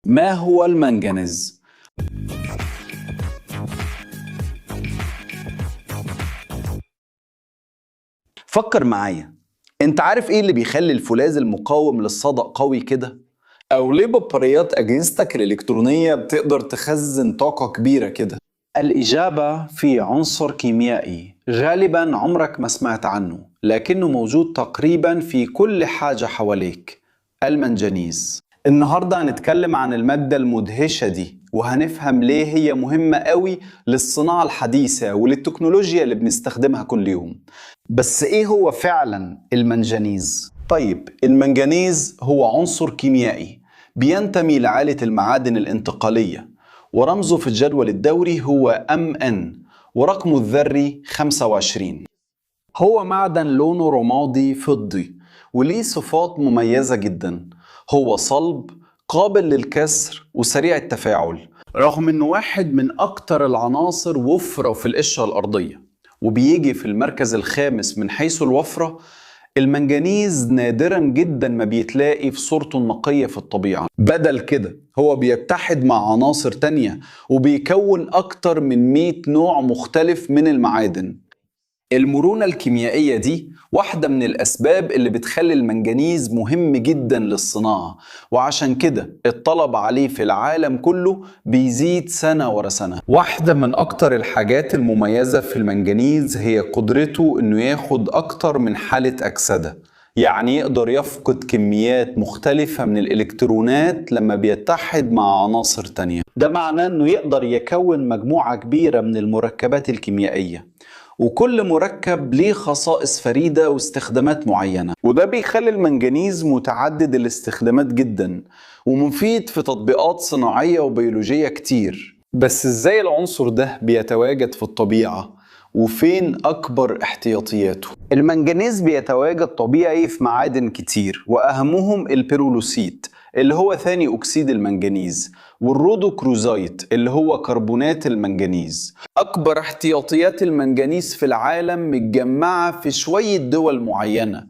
ما هو المنجنيز؟ فكر معايا، انت عارف ايه اللي بيخلي الفولاذ المقاوم للصدأ قوي كده؟ او ليه بطاريات اجهزتك الالكترونية بتقدر تخزن طاقة كبيرة كده؟ الإجابة في عنصر كيميائي غالبا عمرك ما سمعت عنه، لكنه موجود تقريبا في كل حاجة حواليك: المنجنيز. النهاردة هنتكلم عن المادة المدهشة دي، وهنفهم ليه هي مهمة قوي للصناعة الحديثة وللتكنولوجيا اللي بنستخدمها كل يوم. بس ايه هو فعلا المنجنيز؟ طيب، المنجنيز هو عنصر كيميائي بينتمي لعائلة المعادن الانتقالية، ورمزه في الجدول الدوري هو Mn، ورقمه الذري 25. هو معدن لونه رمادي فضي، وليه صفات مميزة جدا. هو صلب، قابل للكسر، وسريع التفاعل، رغم انه واحد من اكتر العناصر وفرة في القشرة الارضية، وبيجي في المركز الخامس من حيث الوفرة. المنجنيز نادرا جدا ما بيتلاقي في صورته النقية في الطبيعة، بدل كده هو بيتحد مع عناصر تانية وبيكون أكتر من 100 نوع مختلف من المعادن. المرونة الكيميائية دي واحدة من الأسباب اللي بتخلي المنجنيز مهم جدا للصناعة، وعشان كده الطلب عليه في العالم كله بيزيد سنة ورا سنة. واحدة من أكتر الحاجات المميزة في المنجنيز هي قدرته إنه ياخد أكتر من حالة أكسدة، يعني يقدر يفقد كميات مختلفة من الإلكترونات لما بيتحد مع عناصر تانية. ده معناه إنه يقدر يكون مجموعة كبيرة من المركبات الكيميائية، وكل مركب ليه خصائص فريدة واستخدامات معينة، وده بيخلي المنجنيز متعدد الاستخدامات جدا، ومفيد في تطبيقات صناعية وبيولوجية كتير. بس ازاي العنصر ده بيتواجد في الطبيعة؟ وفين أكبر احتياطياته؟ المنجنيز بيتواجد طبيعي في معادن كتير، وأهمهم البيرولوسيت اللي هو ثاني أكسيد المنجنيز، والرودوكروزايت اللي هو كربونات المنجنيز. أكبر احتياطيات المنجنيز في العالم متجمعة في شوية دول معينة،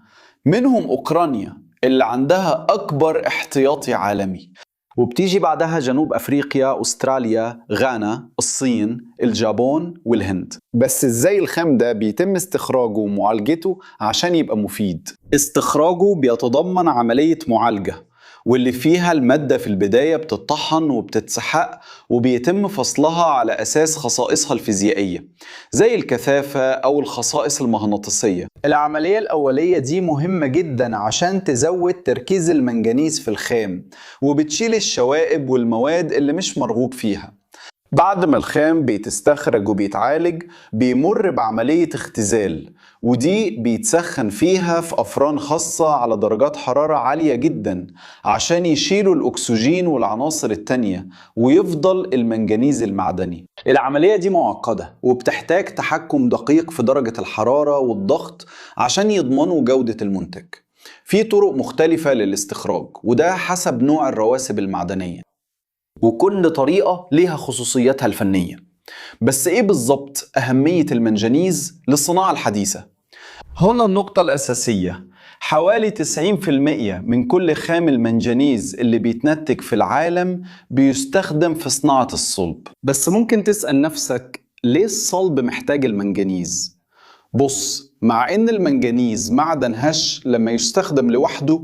منهم أوكرانيا اللي عندها أكبر احتياطي عالمي، وبتيجي بعدها جنوب أفريقيا، أستراليا، غانا، الصين، اليابان والهند. بس إزاي الخام ده بيتم استخراجه ومعالجته عشان يبقى مفيد؟ استخراجه بيتضمن عملية معالجة، واللي فيها المادة في البداية بتطحن وبتتسحق، وبيتم فصلها على أساس خصائصها الفيزيائية زي الكثافة أو الخصائص المغناطيسية. العملية الأولية دي مهمة جدا عشان تزود تركيز المنجنيز في الخام، وبتشيل الشوائب والمواد اللي مش مرغوب فيها. بعد ما الخام بيتستخرج وبيتعالج، بيمر بعملية اختزال، ودي بيتسخن فيها في أفران خاصة على درجات حرارة عالية جدا عشان يشيلوا الأكسجين والعناصر التانية، ويفضل المنجنيز المعدني. العملية دي معقدة وبتحتاج تحكم دقيق في درجة الحرارة والضغط عشان يضمنوا جودة المنتج. في طرق مختلفة للاستخراج، وده حسب نوع الرواسب المعدنية، وكل طريقة ليها خصوصياتها الفنية. بس ايه بالظبط أهمية المنجنيز للصناعة الحديثة؟ هنا النقطة الأساسية: حوالي 90% من كل خام المنجنيز اللي بيتنتج في العالم بيستخدم في صناعة الصلب. بس ممكن تسأل نفسك، ليه الصلب محتاج المنجنيز؟ بص، مع إن المنجنيز معدن هش لما يستخدم لوحده،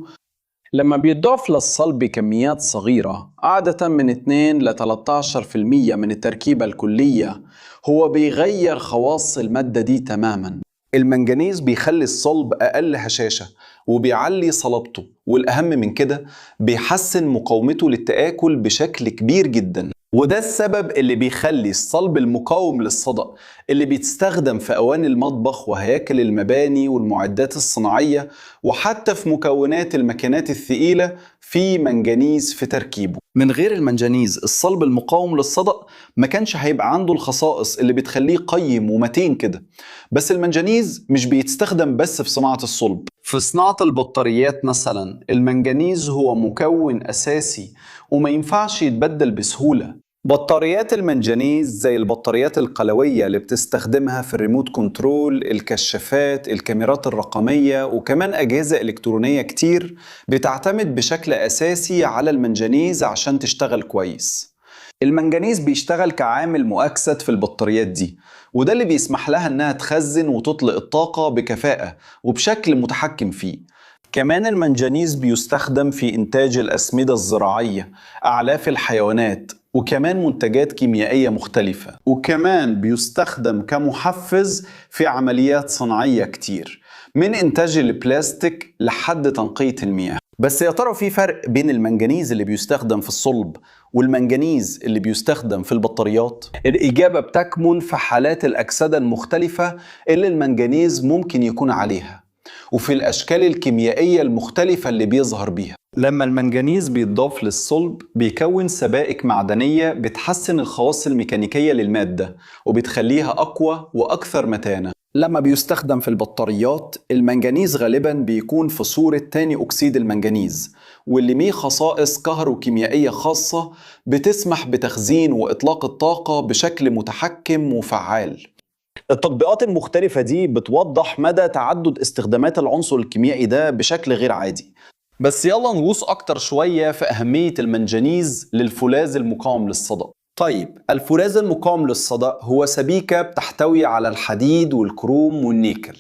لما بيضاف للصلب كميات صغيرة عادة من 2 ل 13% من التركيبة الكلية، هو بيغير خواص المادة دي تماما. المنجنيز بيخلي الصلب أقل هشاشة، وبيعلي صلابته، والأهم من كده بيحسن مقاومته للتآكل بشكل كبير جدا. وده السبب اللي بيخلي الصلب المقاوم للصدأ اللي بيتستخدم في أواني المطبخ وهياكل المباني والمعدات الصناعية، وحتى في مكونات الماكينات الثقيلة، في منجنيز في تركيبه. من غير المنجنيز الصلب المقاوم للصدأ ما كانش هيبقى عنده الخصائص اللي بتخليه قيم ومتين كده. بس المنجنيز مش بيتستخدم بس في صناعة الصلب. في صناعة البطاريات مثلا، المنجنيز هو مكون أساسي وما ينفعش يتبدل بسهولة. بطاريات المنجنيز زي البطاريات القلوية اللي بتستخدمها في الريموت كنترول، الكشافات، الكاميرات الرقمية، وكمان أجهزة إلكترونية كتير بتعتمد بشكل أساسي على المنجنيز عشان تشتغل كويس. المنجنيز بيشتغل كعامل مؤكسد في البطاريات دي، وده اللي بيسمح لها إنها تخزن وتطلق الطاقة بكفاءة وبشكل متحكم فيه. كمان المنجنيز بيستخدم في إنتاج الأسمدة الزراعية، أعلاف الحيوانات، وكمان منتجات كيميائية مختلفة، وكمان بيستخدم كمحفز في عمليات صناعية كتير، من إنتاج البلاستيك لحد تنقية المياه. بس يا ترى في فرق بين المنجنيز اللي بيستخدم في الصلب والمنجنيز اللي بيستخدم في البطاريات؟ الإجابة بتكمن في حالات الأكسدة المختلفة اللي المنجنيز ممكن يكون عليها، وفي الأشكال الكيميائية المختلفة اللي بيظهر بيها. لما المنجنيز بيتضاف للصلب بيكون سبائك معدنية بتحسن الخواص الميكانيكية للمادة وبتخليها أقوى وأكثر متانة. لما بيستخدم في البطاريات المنجنيز غالبا بيكون في صورة تاني أكسيد المنجنيز، واللي ليه خصائص كهروكيميائية خاصة بتسمح بتخزين وإطلاق الطاقة بشكل متحكم وفعال. التطبيقات المختلفة دي بتوضح مدى تعدد استخدامات العنصر الكيميائي ده بشكل غير عادي. بس يلا نغوص أكتر شوية في أهمية المنجنيز للفولاذ المقاوم للصدأ. طيب، الفولاذ المقاوم للصدأ هو سبيكة بتحتوي على الحديد والكروم والنيكل،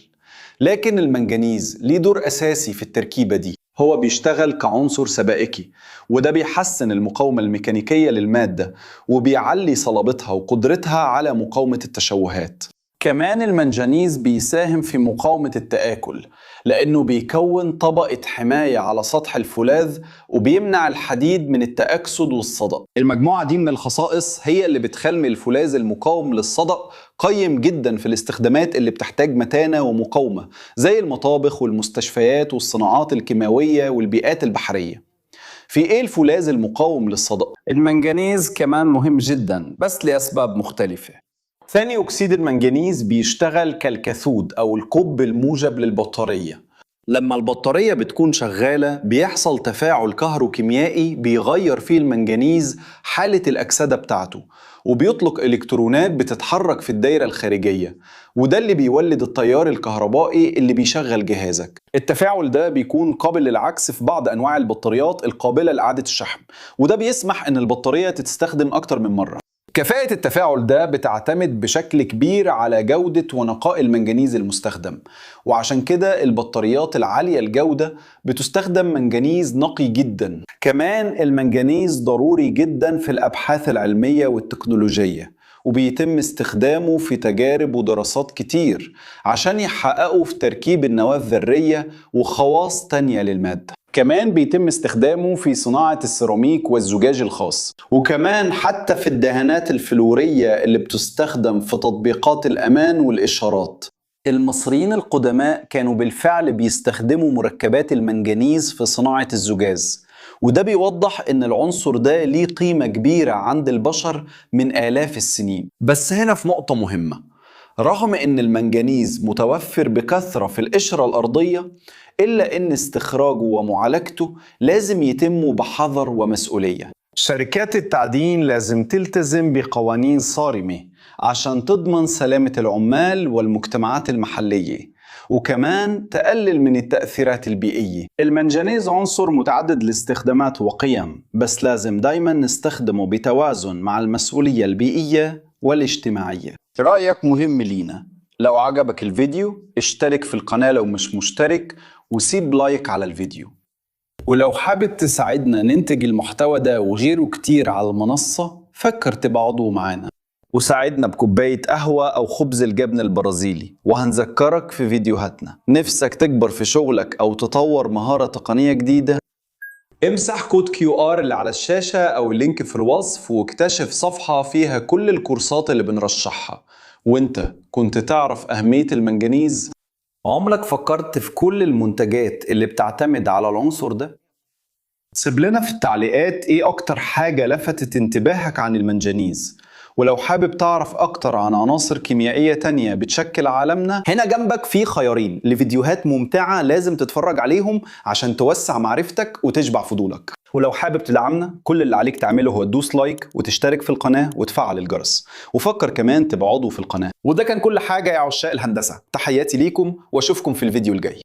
لكن المنجنيز ليه دور أساسي في التركيبة دي. هو بيشتغل كعنصر سبائكي، وده بيحسن المقاومة الميكانيكية للمادة وبيعلي صلابتها وقدرتها على مقاومة التشوهات. كمان المنجنيز بيساهم في مقاومة التآكل، لأنه بيكون طبقة حماية على سطح الفولاذ وبيمنع الحديد من التأكسد والصدأ. المجموعة دي من الخصائص هي اللي بتخلي الفولاذ المقاوم للصدأ قيم جدا في الاستخدامات اللي بتحتاج متانة ومقاومة، زي المطابخ والمستشفيات والصناعات الكيماوية والبيئات البحرية. في ايه الفولاذ المقاوم للصدأ؟ المنجنيز كمان مهم جدا بس لأسباب مختلفة. ثاني أكسيد المنجنيز بيشتغل كالكاثود أو القطب الموجب للبطارية. لما البطارية بتكون شغالة بيحصل تفاعل كهروكيميائي بيغير فيه المنجنيز حالة الأكسدة بتاعته، وبيطلق إلكترونات بتتحرك في الدايرة الخارجية، وده اللي بيولد التيار الكهربائي اللي بيشغل جهازك. التفاعل ده بيكون قابل للعكس في بعض أنواع البطاريات القابلة لإعادة الشحن، وده بيسمح إن البطارية تستخدم أكتر من مرة. كفاءة التفاعل ده بتعتمد بشكل كبير على جودة ونقاء المنجنيز المستخدم، وعشان كده البطاريات العالية الجودة بتستخدم منجنيز نقي جدا. كمان المنجنيز ضروري جدا في الأبحاث العلمية والتكنولوجية، وبيتم استخدامه في تجارب ودراسات كتير عشان يحققوا في تركيب النواة الذرية وخواص تانية للمادة. كمان بيتم استخدامه في صناعة السيراميك والزجاج الخاص، وكمان حتى في الدهانات الفلورية اللي بتستخدم في تطبيقات الأمان والإشارات. المصريين القدماء كانوا بالفعل بيستخدموا مركبات المنجنيز في صناعة الزجاج، وده بيوضح إن العنصر ده ليه قيمة كبيرة عند البشر من آلاف السنين. بس هنا في نقطة مهمة، رغم إن المنجنيز متوفر بكثرة في القشرة الأرضية، إلا إن استخراجه ومعالجته لازم يتم بحذر ومسؤولية. شركات التعدين لازم تلتزم بقوانين صارمة عشان تضمن سلامة العمال والمجتمعات المحلية، وكمان تقلل من التأثيرات البيئية. المنجنيز عنصر متعدد الاستخدامات وقيم، بس لازم دايما نستخدمه بتوازن مع المسؤولية البيئية والاجتماعية. رأيك مهم لينا. لو عجبك الفيديو اشترك في القناة لو مش مشترك، وسيب لايك على الفيديو. ولو حابب تساعدنا ننتج المحتوى ده وغيره كتير على المنصة، فكر تبقى عضو معانا وساعدنا بكوباية قهوة أو خبز الجبن البرازيلي، وهنذكرك في فيديوهاتنا. نفسك تكبر في شغلك أو تطور مهارة تقنية جديدة؟ امسح كود QR اللي على الشاشة أو اللينك في الوصف واكتشف صفحة فيها كل الكورسات اللي بنرشحها. وانت كنت تعرف أهمية المنجنيز؟ عمرك فكرت في كل المنتجات اللي بتعتمد على العنصر ده؟ سيب لنا في التعليقات ايه اكتر حاجة لفتت انتباهك عن المنجنيز. ولو حابب تعرف اكتر عن عناصر كيميائية تانية بتشكل عالمنا، هنا جنبك في خيارين لفيديوهات ممتعة لازم تتفرج عليهم عشان توسع معرفتك وتشبع فضولك. ولو حابب تدعمنا كل اللي عليك تعمله هو تدوس لايك وتشترك في القناة وتفعل الجرس، وفكر كمان تبقى عضو في القناة. وده كان كل حاجة يا عشاق الهندسة، تحياتي ليكم واشوفكم في الفيديو الجاي.